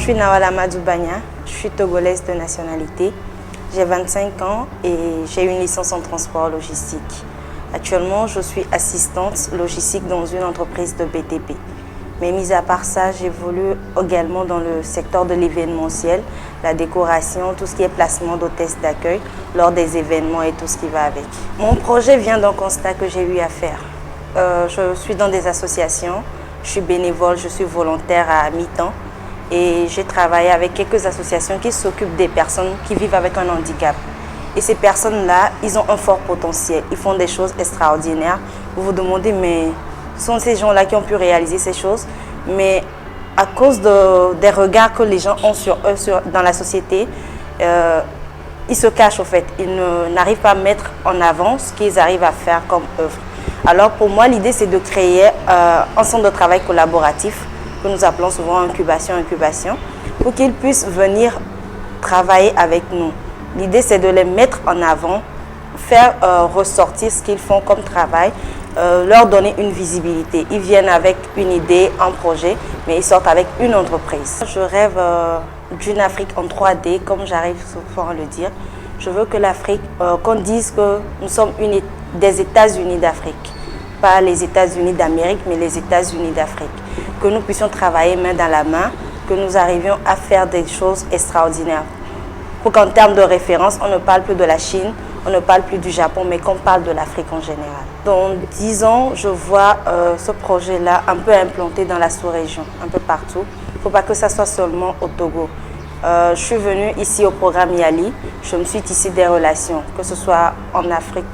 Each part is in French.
suis Nawala Madoubania, je suis togolaise de nationalité. J'ai 25 ans et j'ai une licence en transport logistique. Actuellement, je suis assistante logistique dans une entreprise de BTP. Mais mis à part ça, j'évolue également dans le secteur de l'événementiel, la décoration, tout ce qui est placement d'hôtesses d'accueil lors des événements et tout ce qui va avec. Mon projet vient d'un constat que j'ai eu à faire. Je suis dans des associations, je suis bénévole, je suis volontaire à mi-temps et j'ai travaillé avec quelques associations qui s'occupent des personnes qui vivent avec un handicap. Et ces personnes-là, ils ont un fort potentiel, ils font des choses extraordinaires. Vous vous demandez, mais ce sont ces gens-là qui ont pu réaliser ces choses, mais à cause des regards que les gens ont sur eux dans la société, ils se cachent au fait. Ils n'arrivent pas à mettre en avant ce qu'ils arrivent à faire comme œuvre. Alors pour moi, l'idée c'est de créer un centre de travail collaboratif que nous appelons souvent incubation, pour qu'ils puissent venir travailler avec nous. L'idée c'est de les mettre en avant, faire ressortir ce qu'ils font comme travail, leur donner une visibilité. Ils viennent avec une idée, un projet, mais ils sortent avec une entreprise. Je rêve d'une Afrique en 3D, comme j'arrive souvent à le dire. Je veux que l'Afrique, qu'on dise que nous sommes des États-Unis d'Afrique. Pas les États-Unis d'Amérique, mais les États-Unis d'Afrique. Que nous puissions travailler main dans la main, que nous arrivions à faire des choses extraordinaires. Pour qu'en termes de référence, on ne parle plus de la Chine, on ne parle plus du Japon, mais qu'on parle de l'Afrique en général. Dans 10 ans, je vois ce projet-là un peu implanté dans la sous-région, un peu partout. Il ne faut pas que ça soit seulement au Togo. Je suis venue ici au programme YALI, je me suis tissé des relations, que ce soit en Afrique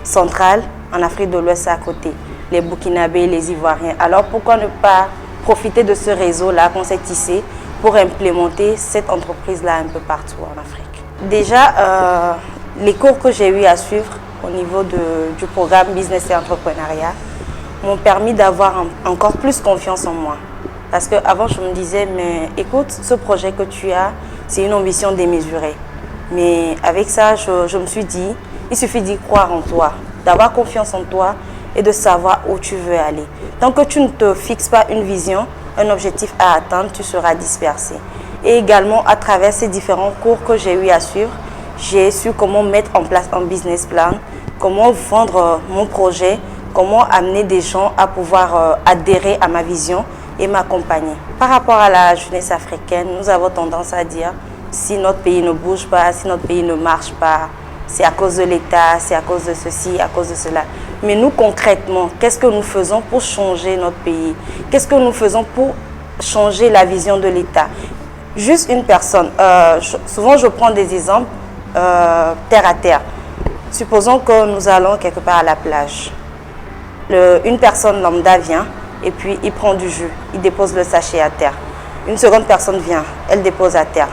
centrale, en Afrique de l'Ouest à côté, les Burkinabés, les Ivoiriens. Alors pourquoi ne pas profiter de ce réseau-là qu'on s'est tissé pour implémenter cette entreprise-là un peu partout en Afrique. Déjà, les cours que j'ai eu à suivre au niveau du programme Business et Entrepreneuriat m'ont permis d'avoir encore plus confiance en moi. Parce qu'avant, je me disais, mais écoute, ce projet que tu as, c'est une ambition démesurée. Mais avec ça, je me suis dit, il suffit d'y croire en toi, d'avoir confiance en toi et de savoir où tu veux aller. Tant que tu ne te fixes pas une vision, un objectif à atteindre, tu seras dispersé. Et également, à travers ces différents cours que j'ai eu à suivre, j'ai su comment mettre en place un business plan, comment vendre mon projet, comment amener des gens à pouvoir adhérer à ma vision et m'accompagner. Par rapport à la jeunesse africaine, nous avons tendance à dire si notre pays ne bouge pas, si notre pays ne marche pas, c'est à cause de l'État, c'est à cause de ceci, à cause de cela. Mais nous, concrètement, qu'est-ce que nous faisons pour changer notre pays? Qu'est-ce que nous faisons pour changer la vision de l'État? Juste une personne. Souvent, je prends des exemples terre à terre. Supposons que nous allons quelque part à la plage. Une personne lambda vient et puis il prend du jus, il dépose le sachet à terre. Une seconde personne vient, elle dépose à terre.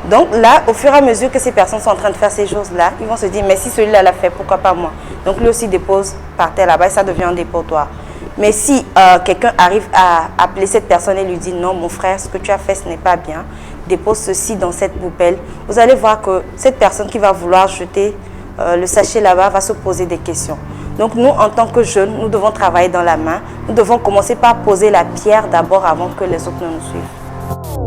Donc là, au fur et à mesure que ces personnes sont en train de faire ces choses-là, ils vont se dire, mais si celui-là l'a fait, pourquoi pas moi? Donc lui aussi dépose par terre là-bas et ça devient un dépotoir. Mais si quelqu'un arrive à appeler cette personne et lui dit, non mon frère, ce que tu as fait, ce n'est pas bien, dépose ceci dans cette poubelle, vous allez voir que cette personne qui va vouloir jeter le sachet là-bas va se poser des questions. Donc nous, en tant que jeunes, nous devons travailler dans la main, nous devons commencer par poser la pierre d'abord avant que les autres ne nous suivent.